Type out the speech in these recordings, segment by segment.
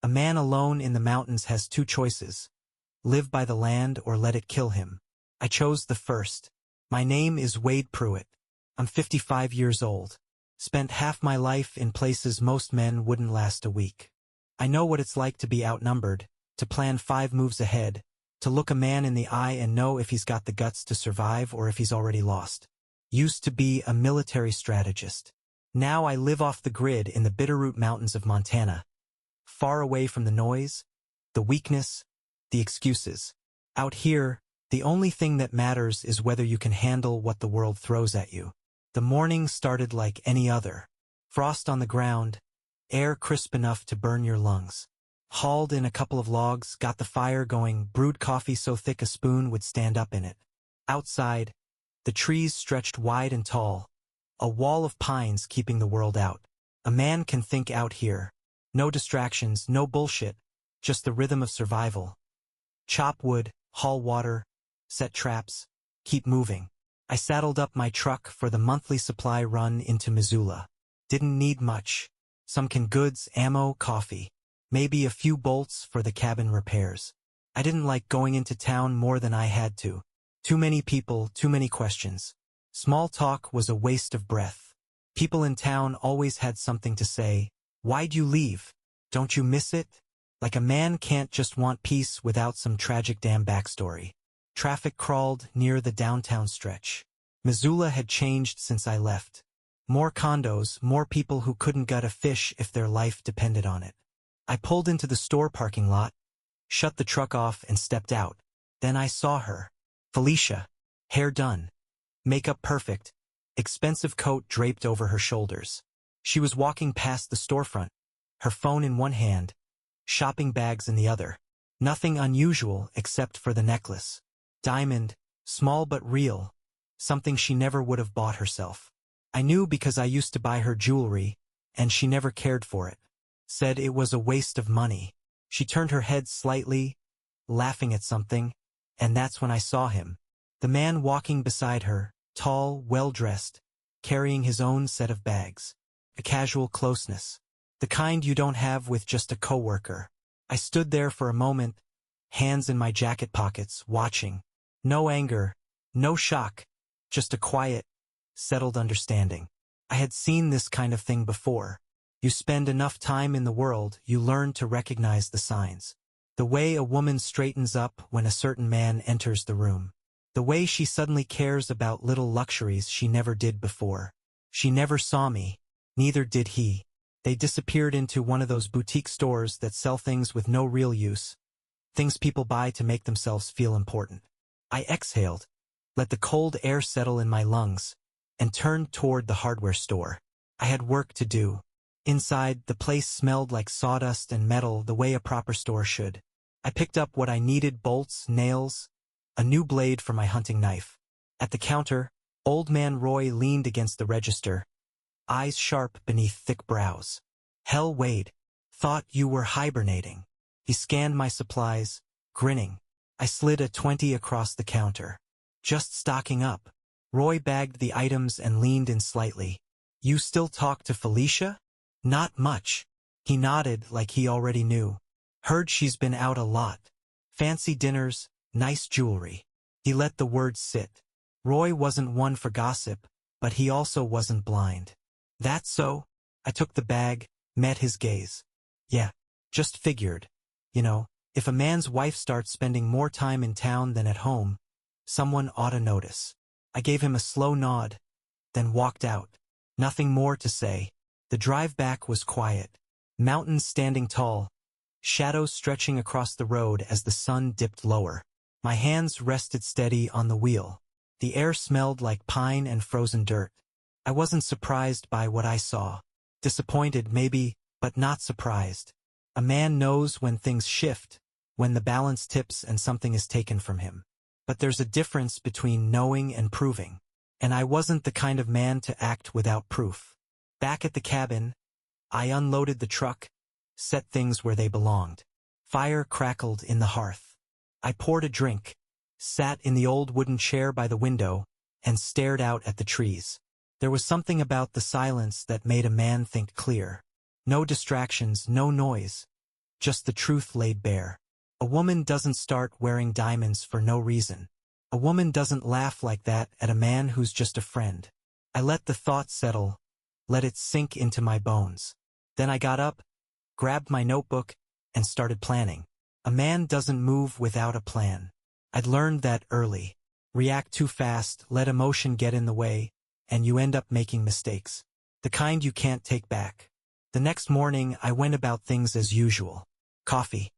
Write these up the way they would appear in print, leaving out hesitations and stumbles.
A man alone in the mountains has two choices: live by the land or let it kill him. I chose the first. My name is Wade Pruitt. I'm 55 years old. Spent half my life in places most men wouldn't last a week. I know what it's like to be outnumbered, to plan 5 moves ahead, to look a man in the eye and know if he's got the guts to survive or if he's already lost. Used to be a military strategist. Now I live off the grid in the Bitterroot Mountains of Montana. Far away from the noise, the weakness, the excuses. Out here, the only thing that matters is whether you can handle what the world throws at you. The morning started like any other. Frost on the ground, air crisp enough to burn your lungs. Hauled in a couple of logs, got the fire going, brewed coffee so thick a spoon would stand up in it. Outside, the trees stretched wide and tall, a wall of pines keeping the world out. A man can think out here. No distractions, no bullshit, just the rhythm of survival. Chop wood, haul water, set traps, keep moving. I saddled up my truck for the monthly supply run into Missoula. Didn't need much. Some canned goods, ammo, coffee. Maybe a few bolts for the cabin repairs. I didn't like going into town more than I had to. Too many people, too many questions. Small talk was a waste of breath. People in town always had something to say. Why'd you leave? Don't you miss it? Like a man can't just want peace without some tragic damn backstory. Traffic crawled near the downtown stretch. Missoula had changed since I left. More condos, more people who couldn't gut a fish if their life depended on it. I pulled into the store parking lot, shut the truck off and stepped out. Then I saw her. Felicia. Hair done. Makeup perfect. Expensive coat draped over her shoulders. She was walking past the storefront, her phone in one hand, shopping bags in the other. Nothing unusual except for the necklace. Diamond, small but real, something she never would have bought herself. I knew because I used to buy her jewelry, and she never cared for it. Said it was a waste of money. She turned her head slightly, laughing at something, and that's when I saw him. The man walking beside her, tall, well-dressed, carrying his own set of bags. A casual closeness. The kind you don't have with just a coworker. I stood there for a moment, hands in my jacket pockets, watching. No anger, no shock, just a quiet, settled understanding. I had seen this kind of thing before. You spend enough time in the world, you learn to recognize the signs. The way a woman straightens up when a certain man enters the room. The way she suddenly cares about little luxuries she never did before. She never saw me, neither did he. They disappeared into one of those boutique stores that sell things with no real use. Things people buy to make themselves feel important. I exhaled, let the cold air settle in my lungs, and turned toward the hardware store. I had work to do. Inside, the place smelled like sawdust and metal the way a proper store should. I picked up what I needed: bolts, nails, a new blade for my hunting knife. At the counter, Old Man Roy leaned against the register, eyes sharp beneath thick brows. Hell, Wade. Thought you were hibernating. He scanned my supplies, grinning. I slid a 20 across the counter. Just stocking up. Roy bagged the items and leaned in slightly. You still talk to Felicia? Not much. He nodded like he already knew. Heard she's been out a lot. Fancy dinners, nice jewelry. He let the words sit. Roy wasn't one for gossip, but he also wasn't blind. That so? I took the bag, met his gaze. Yeah, just figured. You know, if a man's wife starts spending more time in town than at home, someone ought to notice. I gave him a slow nod, then walked out. Nothing more to say. The drive back was quiet. Mountains standing tall, shadows stretching across the road as the sun dipped lower. My hands rested steady on the wheel. The air smelled like pine and frozen dirt. I wasn't surprised by what I saw. Disappointed, maybe, but not surprised. A man knows when things shift, when the balance tips and something is taken from him. But there's a difference between knowing and proving. And I wasn't the kind of man to act without proof. Back at the cabin, I unloaded the truck, set things where they belonged. Fire crackled in the hearth. I poured a drink, sat in the old wooden chair by the window, and stared out at the trees. There was something about the silence that made a man think clear. No distractions, no noise. just the truth laid bare. A woman doesn't start wearing diamonds for no reason. A woman doesn't laugh like that at a man who's just a friend. I let the thought settle, let it sink into my bones. Then I got up, grabbed my notebook, and started planning. A man doesn't move without a plan. I'd learned that early. React too fast, let emotion get in the way, and you end up making mistakes. The kind you can't take back. The next morning, I went about things as usual. Coffee.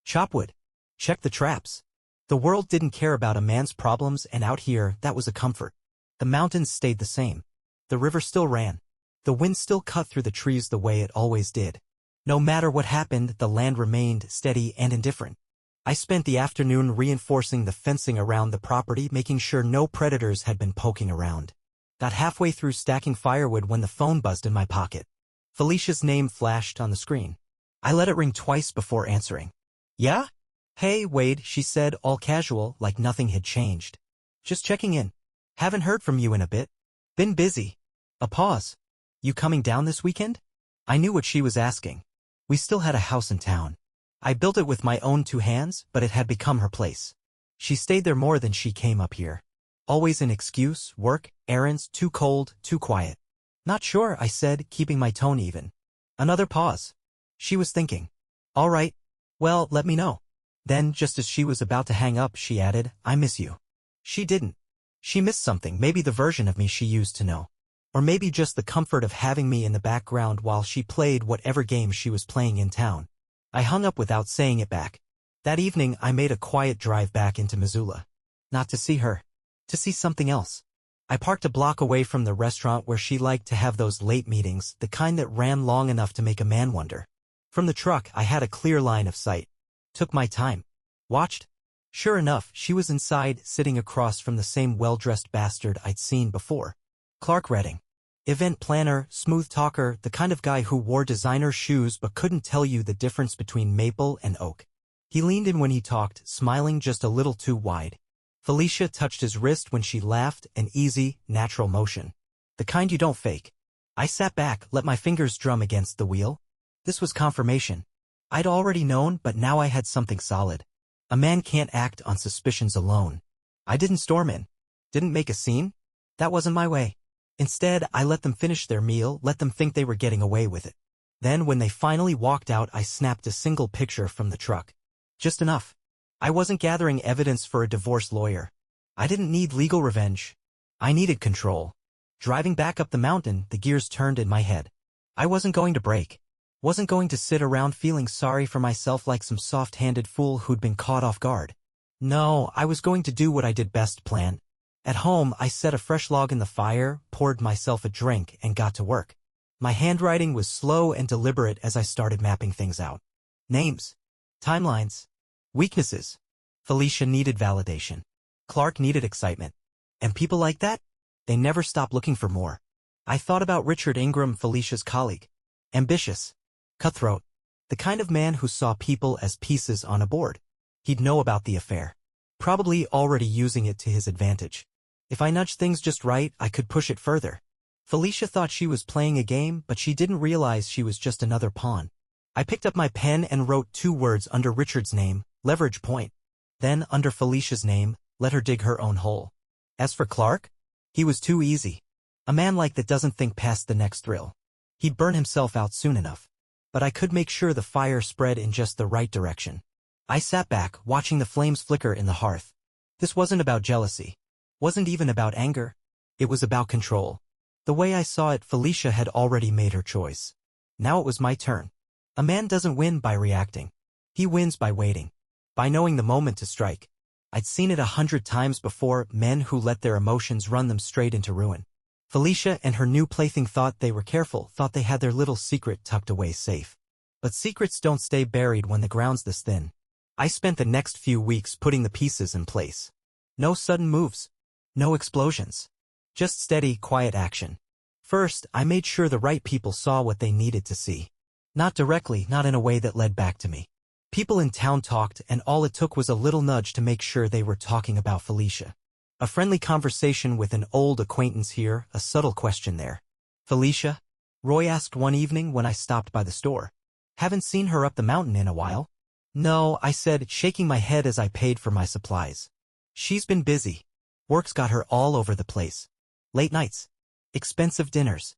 Chop wood. Check the traps. The world didn't care about a man's problems, and out here, that was a comfort. The mountains stayed the same. The river still ran. The wind still cut through the trees the way it always did. No matter what happened, the land remained steady and indifferent. I spent the afternoon reinforcing the fencing around the property, making sure no predators had been poking around. Got halfway through stacking firewood when the phone buzzed in my pocket. Felicia's name flashed on the screen. I let it ring twice before answering. Yeah? Hey, Wade, she said, all casual, like nothing had changed. Just checking in. Haven't heard from you in a bit. Been busy. A pause. You coming down this weekend? I knew what she was asking. We still had a house in town. I built it with my own two hands, but it had become her place. She stayed there more than she came up here. Always an excuse, work, errands, too cold, too quiet. Not sure, I said, keeping my tone even. Another pause. She was thinking. All right. Well, let me know. Then, just as she was about to hang up, she added, I miss you. She didn't. She missed something, maybe the version of me she used to know. Or maybe just the comfort of having me in the background while she played whatever game she was playing in town. I hung up without saying it back. That evening, I made a quiet drive back into Missoula. Not to see her. To see something else. I parked a block away from the restaurant where she liked to have those late meetings, the kind that ran long enough to make a man wonder. From the truck, I had a clear line of sight. Took my time. Watched. Sure enough, she was inside, sitting across from the same well-dressed bastard I'd seen before. Clark Redding. Event planner, smooth talker, the kind of guy who wore designer shoes but couldn't tell you the difference between maple and oak. He leaned in when he talked, smiling just a little too wide. Felicia touched his wrist when she laughed, an easy, natural motion. The kind you don't fake. I sat back, let my fingers drum against the wheel. This was confirmation. I'd already known, but now I had something solid. A man can't act on suspicions alone. I didn't storm in. Didn't make a scene. That wasn't my way. Instead, I let them finish their meal, let them think they were getting away with it. Then, when they finally walked out, I snapped a single picture from the truck. Just enough. I wasn't gathering evidence for a divorce lawyer. I didn't need legal revenge. I needed control. Driving back up the mountain, the gears turned in my head. I wasn't going to break. Wasn't going to sit around feeling sorry for myself like some soft-handed fool who'd been caught off guard. No, I was going to do what I did best, plan. At home, I set a fresh log in the fire, poured myself a drink, and got to work. My handwriting was slow and deliberate as I started mapping things out. Names. Timelines. Weaknesses. Felicia needed validation. Clark needed excitement. And people like that? They never stop looking for more. I thought about Richard Ingram, Felicia's colleague. Ambitious. Cutthroat. The kind of man who saw people as pieces on a board. He'd know about the affair. Probably already using it to his advantage. If I nudged things just right, I could push it further. Felicia thought she was playing a game, but she didn't realize she was just another pawn. I picked up my pen and wrote 2 words under Richard's name, leverage point. Then, under Felicia's name, let her dig her own hole. As for Clark, he was too easy. A man like that doesn't think past the next thrill. He'd burn himself out soon enough. But I could make sure the fire spread in just the right direction. I sat back, watching the flames flicker in the hearth. This wasn't about jealousy. Wasn't even about anger. It was about control. The way I saw it, Felicia had already made her choice. Now it was my turn. A man doesn't win by reacting. He wins by waiting. By knowing the moment to strike. I'd seen it 100 times before, men who let their emotions run them straight into ruin. Felicia and her new plaything thought they were careful, thought they had their little secret tucked away safe. But secrets don't stay buried when the ground's this thin. I spent the next few weeks putting the pieces in place. No sudden moves. No explosions. Just steady, quiet action. First, I made sure the right people saw what they needed to see. Not directly, not in a way that led back to me. People in town talked, and all it took was a little nudge to make sure they were talking about Felicia. A friendly conversation with an old acquaintance here, a subtle question there. Felicia? Roy asked one evening when I stopped by the store. Haven't seen her up the mountain in a while. No, I said, shaking my head as I paid for my supplies. She's been busy. Work's got her all over the place. Late nights. Expensive dinners.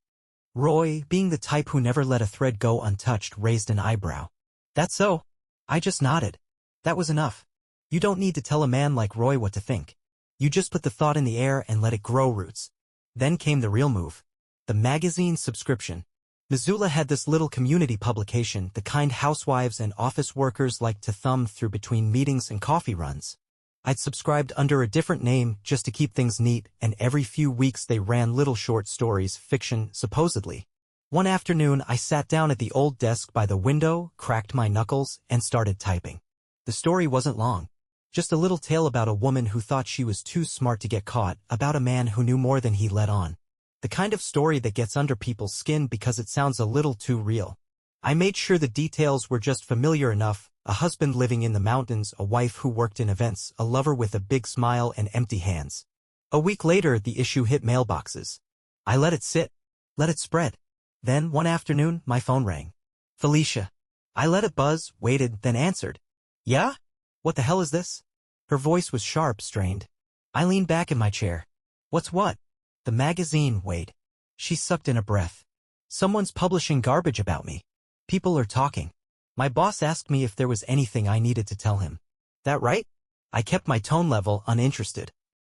Roy, being the type who never let a thread go untouched, raised an eyebrow. That's so? I just nodded. That was enough. You don't need to tell a man like Roy what to think. You just put the thought in the air and let it grow roots. Then came the real move. The magazine subscription. Missoula had this little community publication, the kind housewives and office workers like to thumb through between meetings and coffee runs. I'd subscribed under a different name just to keep things neat, and every few weeks they ran little short stories, fiction, supposedly. One afternoon I sat down at the old desk by the window, cracked my knuckles, and started typing. The story wasn't long. Just a little tale about a woman who thought she was too smart to get caught, about a man who knew more than he let on. The kind of story that gets under people's skin because it sounds a little too real. I made sure the details were just familiar enough: a husband living in the mountains, a wife who worked in events, a lover with a big smile and empty hands. A week later, the issue hit mailboxes. I let it sit, let it spread. Then, one afternoon, my phone rang. Felicia. I let it buzz, waited, then answered. Yeah? What the hell is this? Her voice was sharp, strained. I leaned back in my chair. What's what? The magazine, Wade. She sucked in a breath. Someone's publishing garbage about me. People are talking. My boss asked me if there was anything I needed to tell him. That right? I kept my tone level, uninterested.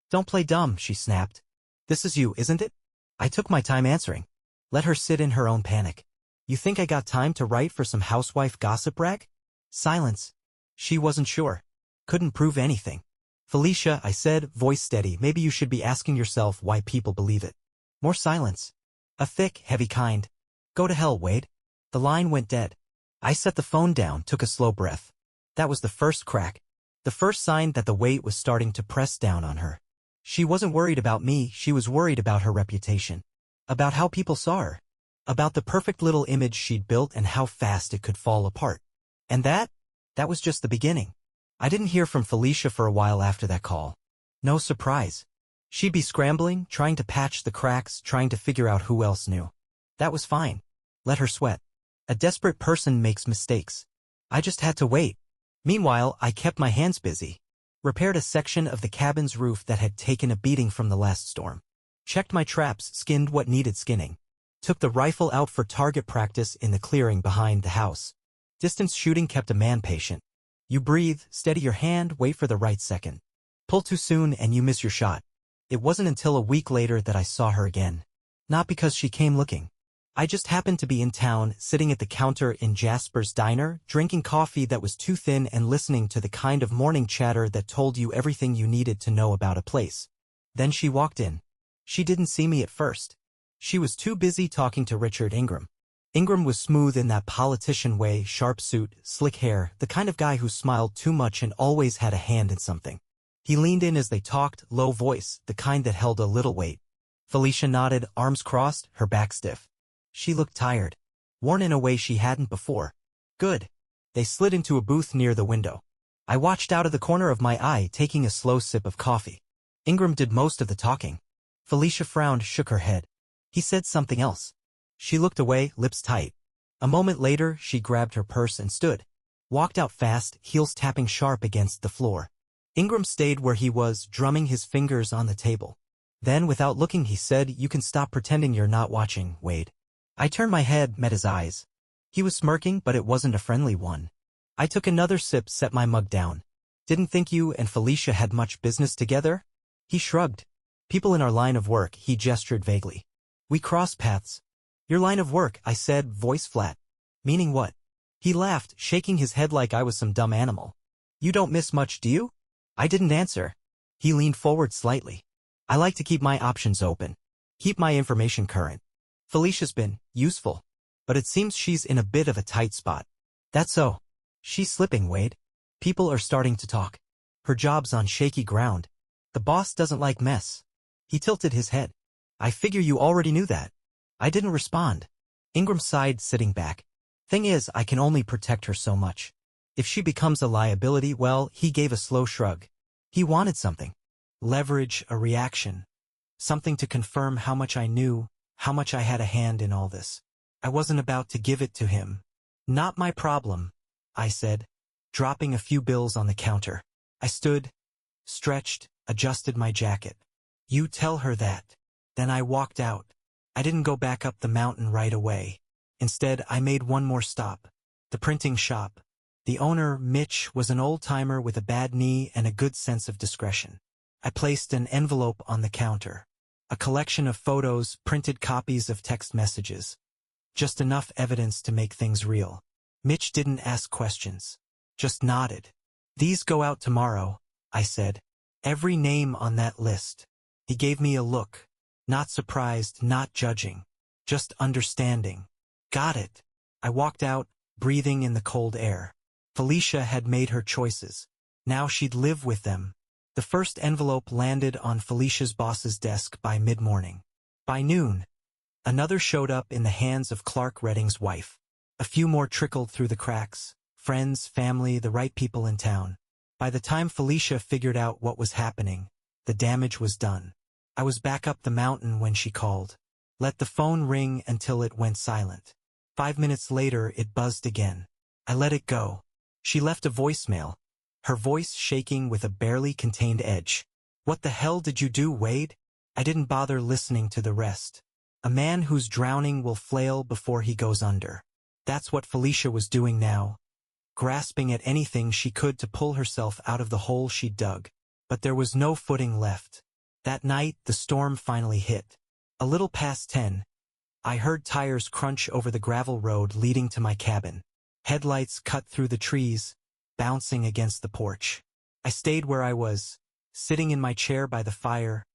Don't play dumb, she snapped. This is you, isn't it? I took my time answering. Let her sit in her own panic. You think I got time to write for some housewife gossip rag? Silence. She wasn't sure. Couldn't prove anything. Felicia, I said, voice steady, maybe you should be asking yourself why people believe it. More silence. A thick, heavy kind. Go to hell, Wade. The line went dead. I set the phone down, took a slow breath. That was the first crack. The first sign that the weight was starting to press down on her. She wasn't worried about me, she was worried about her reputation. About how people saw her. About the perfect little image she'd built and how fast it could fall apart. And that was just the beginning. I didn't hear from Felicia for a while after that call. No surprise. She'd be scrambling, trying to patch the cracks, trying to figure out who else knew. That was fine. Let her sweat. A desperate person makes mistakes. I just had to wait. Meanwhile, I kept my hands busy. Repaired a section of the cabin's roof that had taken a beating from the last storm. Checked my traps, skinned what needed skinning. Took the rifle out for target practice in the clearing behind the house. Distance shooting kept a man patient. You breathe, steady your hand, wait for the right second. Pull too soon and you miss your shot. It wasn't until a week later that I saw her again. Not because she came looking. I just happened to be in town, sitting at the counter in Jasper's diner, drinking coffee that was too thin and listening to the kind of morning chatter that told you everything you needed to know about a place. Then she walked in. She didn't see me at first. She was too busy talking to Richard Ingram. Ingram was smooth in that politician way, sharp suit, slick hair, the kind of guy who smiled too much and always had a hand in something. He leaned in as they talked, low voice, the kind that held a little weight. Felicia nodded, arms crossed, her back stiff. She looked tired. Worn in a way she hadn't before. Good. They slid into a booth near the window. I watched out of the corner of my eye, taking a slow sip of coffee. Ingram did most of the talking. Felicia frowned, shook her head. He said something else. She looked away, lips tight. A moment later, she grabbed her purse and stood. Walked out fast, heels tapping sharp against the floor. Ingram stayed where he was, drumming his fingers on the table. Then, without looking, he said, "You can stop pretending you're not watching, Wade." I turned my head, met his eyes. He was smirking, but it wasn't a friendly one. I took another sip, set my mug down. Didn't think you and Felicia had much business together? He shrugged. People in our line of work, he gestured vaguely. We cross paths. Your line of work, I said, voice flat. Meaning what? He laughed, shaking his head like I was some dumb animal. You don't miss much, do you? I didn't answer. He leaned forward slightly. I like to keep my options open. Keep my information current. Felicia's been useful, but it seems she's in a bit of a tight spot. That's so. She's slipping, Wade. People are starting to talk. Her job's on shaky ground. The boss doesn't like mess. He tilted his head. I figure you already knew that. I didn't respond. Ingram sighed, sitting back. Thing is, I can only protect her so much. If she becomes a liability, well, he gave a slow shrug. He wanted something. Leverage, a reaction. Something to confirm how much I knew, how much I had a hand in all this. I wasn't about to give it to him. Not my problem, I said, dropping a few bills on the counter. I stood, stretched, adjusted my jacket. You tell her that. Then I walked out. I didn't go back up the mountain right away. Instead, I made one more stop. The printing shop. The owner, Mitch, was an old-timer with a bad knee and a good sense of discretion. I placed an envelope on the counter. A collection of photos, printed copies of text messages. Just enough evidence to make things real. Mitch didn't ask questions. Just nodded. These go out tomorrow, I said. Every name on that list. He gave me a look. Not surprised, not judging. Just understanding. Got it. I walked out, breathing in the cold air. Felicia had made her choices. Now she'd live with them. The first envelope landed on Felicia's boss's desk by mid-morning. By noon, another showed up in the hands of Clark Redding's wife. A few more trickled through the cracks. Friends, family, the right people in town. By the time Felicia figured out what was happening, the damage was done. I was back up the mountain when she called. Let the phone ring until it went silent. 5 minutes later, it buzzed again. I let it go. She left a voicemail, her voice shaking with a barely contained edge. What the hell did you do, Wade? I didn't bother listening to the rest. A man who's drowning will flail before he goes under. That's what Felicia was doing now, grasping at anything she could to pull herself out of the hole she'd dug. But there was no footing left. That night, the storm finally hit. A little past 10, I heard tires crunch over the gravel road leading to my cabin. Headlights cut through the trees, bouncing against the porch. I stayed where I was, sitting in my chair by the fire,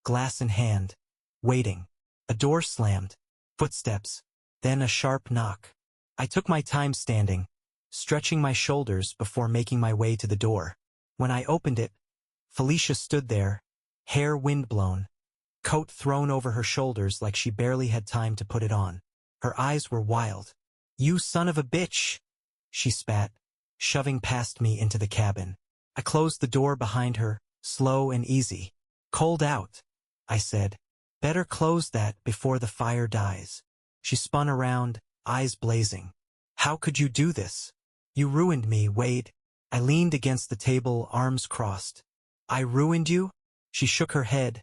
glass in hand, waiting. A door slammed, footsteps, then a sharp knock. I took my time standing, stretching my shoulders before making my way to the door. When I opened it, Felicia stood there, hair windblown, coat thrown over her shoulders like she barely had time to put it on. Her eyes were wild. You son of a bitch, she spat, shoving past me into the cabin. I closed the door behind her, slow and easy. Cold out, I said. Better close that before the fire dies. She spun around, eyes blazing. How could you do this? You ruined me, Wade. I leaned against the table, arms crossed. I ruined you? She shook her head,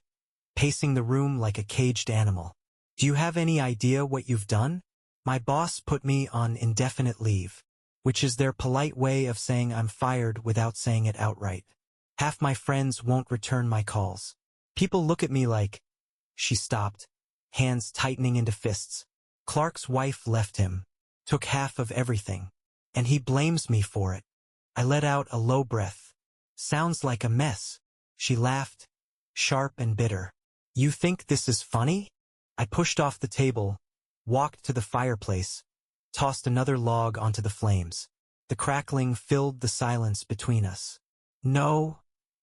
pacing the room like a caged animal. Do you have any idea what you've done? My boss put me on indefinite leave, which is their polite way of saying I'm fired without saying it outright. Half my friends won't return my calls. People look at me like... She stopped, hands tightening into fists. Clark's wife left him, took half of everything, and he blames me for it. I let out a low breath. Sounds like a mess. She laughed, sharp and bitter. You think this is funny? I pushed off the table, walked to the fireplace, tossed another log onto the flames. The crackling filled the silence between us. No,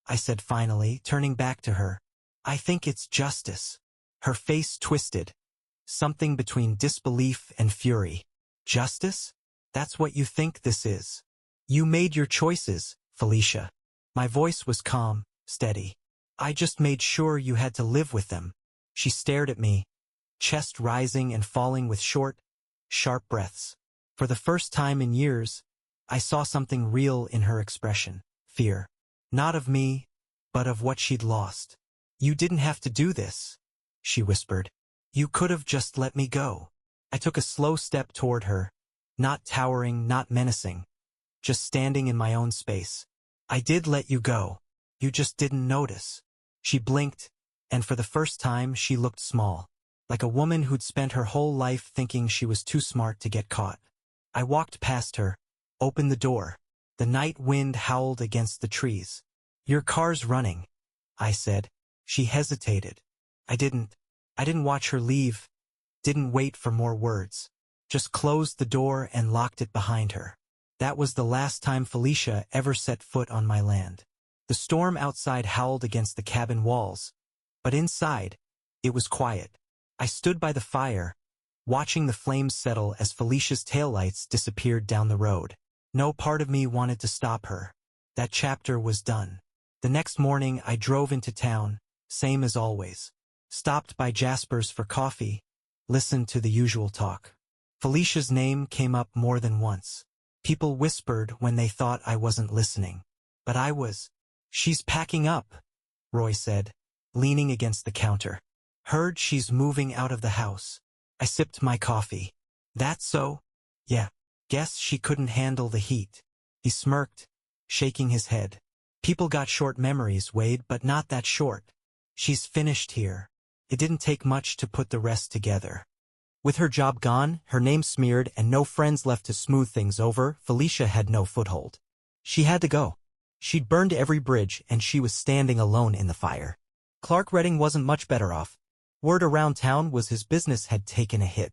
I said finally, turning back to her. I think it's justice. Her face twisted, something between disbelief and fury. Justice? That's what you think this is. You made your choices, Felicia. My voice was calm, steady. I just made sure you had to live with them. She stared at me, chest rising and falling with short, sharp breaths. For the first time in years, I saw something real in her expression. Fear. Not of me, but of what she'd lost. You didn't have to do this, she whispered. You could have just let me go. I took a slow step toward her, not towering, not menacing, just standing in my own space. I did let you go. You just didn't notice. She blinked, and for the first time she looked small, like a woman who'd spent her whole life thinking she was too smart to get caught. I walked past her, opened the door. The night wind howled against the trees. Your car's running, I said. She hesitated. I didn't watch her leave, didn't wait for more words. Just closed the door and locked it behind her. That was the last time Felicia ever set foot on my land. The storm outside howled against the cabin walls, but inside, it was quiet. I stood by the fire, watching the flames settle as Felicia's taillights disappeared down the road. No part of me wanted to stop her. That chapter was done. The next morning I drove into town, same as always. Stopped by Jasper's for coffee, listened to the usual talk. Felicia's name came up more than once. People whispered when they thought I wasn't listening. But I was. She's packing up, Roy said, leaning against the counter. Heard she's moving out of the house. I sipped my coffee. That so? Yeah. Guess she couldn't handle the heat. He smirked, shaking his head. People got short memories, Wade, but not that short. She's finished here. It didn't take much to put the rest together. With her job gone, her name smeared, and no friends left to smooth things over, Felicia had no foothold. She had to go. She'd burned every bridge, and she was standing alone in the fire. Clark Redding wasn't much better off. Word around town was his business had taken a hit.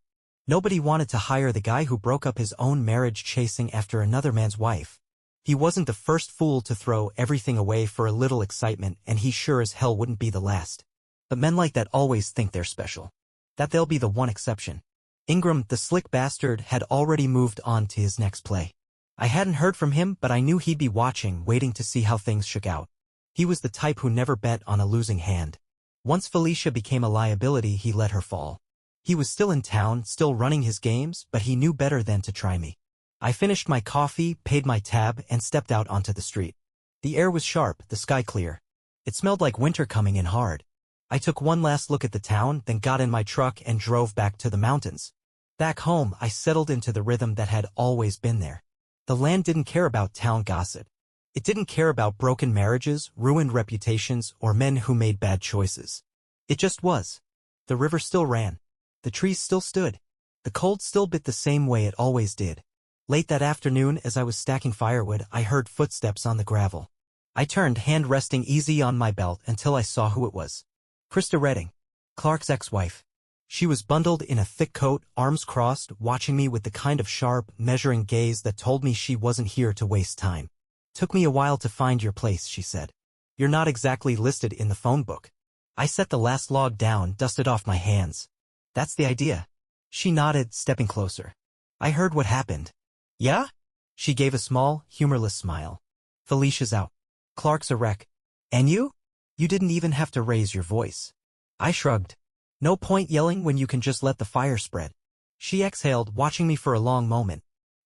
Nobody wanted to hire the guy who broke up his own marriage chasing after another man's wife. He wasn't the first fool to throw everything away for a little excitement, and he sure as hell wouldn't be the last. But men like that always think they're special. That they'll be the one exception. Ingram, the slick bastard, had already moved on to his next play. I hadn't heard from him, but I knew he'd be watching, waiting to see how things shook out. He was the type who never bet on a losing hand. Once Felicia became a liability, he let her fall. He was still in town, still running his games, but he knew better than to try me. I finished my coffee, paid my tab, and stepped out onto the street. The air was sharp, the sky clear. It smelled like winter coming in hard. I took one last look at the town, then got in my truck and drove back to the mountains. Back home, I settled into the rhythm that had always been there. The land didn't care about town gossip. It didn't care about broken marriages, ruined reputations, or men who made bad choices. It just was. The river still ran. The trees still stood. The cold still bit the same way it always did. Late that afternoon, as I was stacking firewood, I heard footsteps on the gravel. I turned, hand resting easy on my belt, until I saw who it was. Krista Redding, Clark's ex-wife. She was bundled in a thick coat, arms crossed, watching me with the kind of sharp, measuring gaze that told me she wasn't here to waste time. Took me a while to find your place, she said. You're not exactly listed in the phone book. I set the last log down, dusted off my hands. That's the idea. She nodded, stepping closer. I heard what happened. Yeah? She gave a small, humorless smile. Felicia's out. Clark's a wreck. And you? You didn't even have to raise your voice. I shrugged. No point yelling when you can just let the fire spread. She exhaled, watching me for a long moment.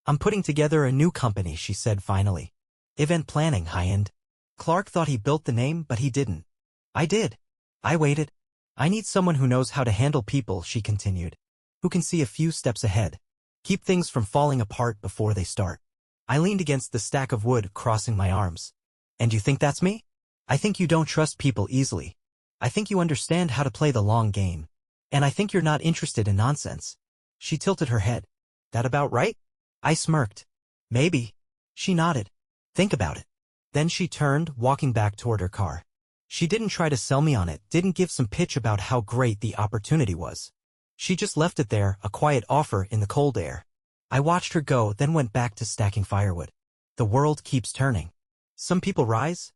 I'm putting together a new company, she said finally. Event planning, high-end. Clark thought he built the name, but he didn't. I did. I waited. I need someone who knows how to handle people, she continued. Who can see a few steps ahead. Keep things from falling apart before they start. I leaned against the stack of wood, crossing my arms. And you think that's me? I think you don't trust people easily. I think you understand how to play the long game. And I think you're not interested in nonsense. She tilted her head. That about right? I smirked. Maybe. She nodded. Think about it. Then she turned, walking back toward her car. She didn't try to sell me on it, didn't give some pitch about how great the opportunity was. She just left it there, a quiet offer in the cold air. I watched her go, then went back to stacking firewood. The world keeps turning. Some people rise,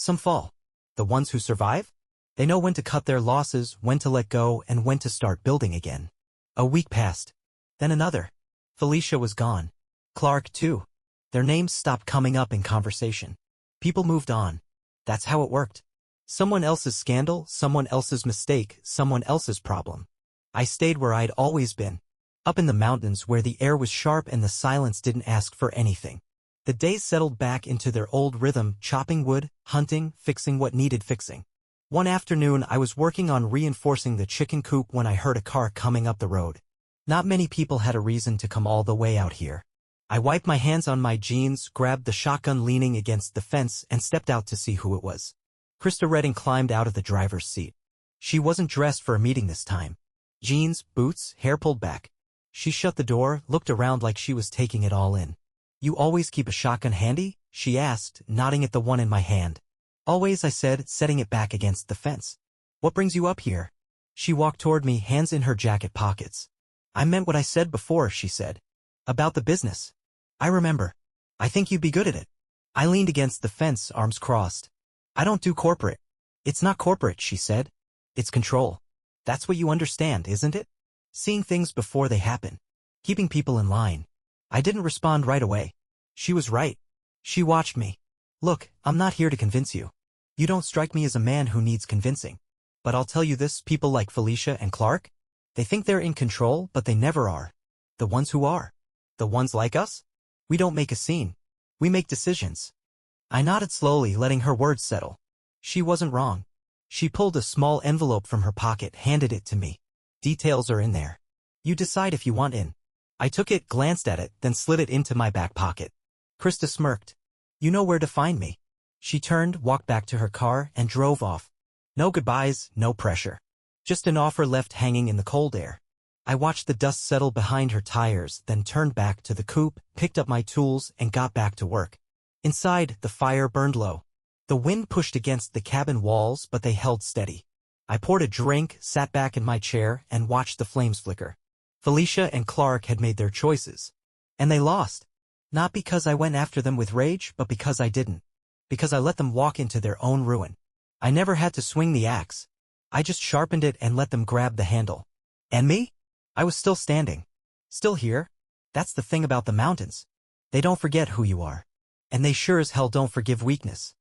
some fall. The ones who survive? They know when to cut their losses, when to let go, and when to start building again. A week passed. Then another. Felicia was gone. Clark, too. Their names stopped coming up in conversation. People moved on. That's how it worked. Someone else's scandal, someone else's mistake, someone else's problem. I stayed where I'd always been. Up in the mountains where the air was sharp and the silence didn't ask for anything. The days settled back into their old rhythm, chopping wood, hunting, fixing what needed fixing. One afternoon I was working on reinforcing the chicken coop when I heard a car coming up the road. Not many people had a reason to come all the way out here. I wiped my hands on my jeans, grabbed the shotgun leaning against the fence, and stepped out to see who it was. Krista Redding climbed out of the driver's seat. She wasn't dressed for a meeting this time. Jeans, boots, hair pulled back. She shut the door, looked around like she was taking it all in. You always keep a shotgun handy? She asked, nodding at the one in my hand. Always, I said, setting it back against the fence. What brings you up here? She walked toward me, hands in her jacket pockets. I meant what I said before, she said. About the business. I remember. I think you'd be good at it. I leaned against the fence, arms crossed. I don't do corporate. It's not corporate, she said. It's control. That's what you understand, isn't it? Seeing things before they happen. Keeping people in line. I didn't respond right away. She was right. She watched me. Look, I'm not here to convince you. You don't strike me as a man who needs convincing. But I'll tell you this, people like Felicia and Clark, they think they're in control, but they never are. The ones who are. The ones like us? We don't make a scene. We make decisions. I nodded slowly, letting her words settle. She wasn't wrong. She pulled a small envelope from her pocket, handed it to me. Details are in there. You decide if you want in. I took it, glanced at it, then slid it into my back pocket. Krista smirked. You know where to find me. She turned, walked back to her car, and drove off. No goodbyes, no pressure. Just an offer left hanging in the cold air. I watched the dust settle behind her tires, then turned back to the coupe, picked up my tools, and got back to work. Inside, the fire burned low. The wind pushed against the cabin walls, but they held steady. I poured a drink, sat back in my chair, and watched the flames flicker. Felicia and Clark had made their choices. And they lost. Not because I went after them with rage, but because I didn't. Because I let them walk into their own ruin. I never had to swing the axe. I just sharpened it and let them grab the handle. And me? I was still standing. Still here. That's the thing about the mountains. They don't forget who you are. And they sure as hell don't forgive weakness.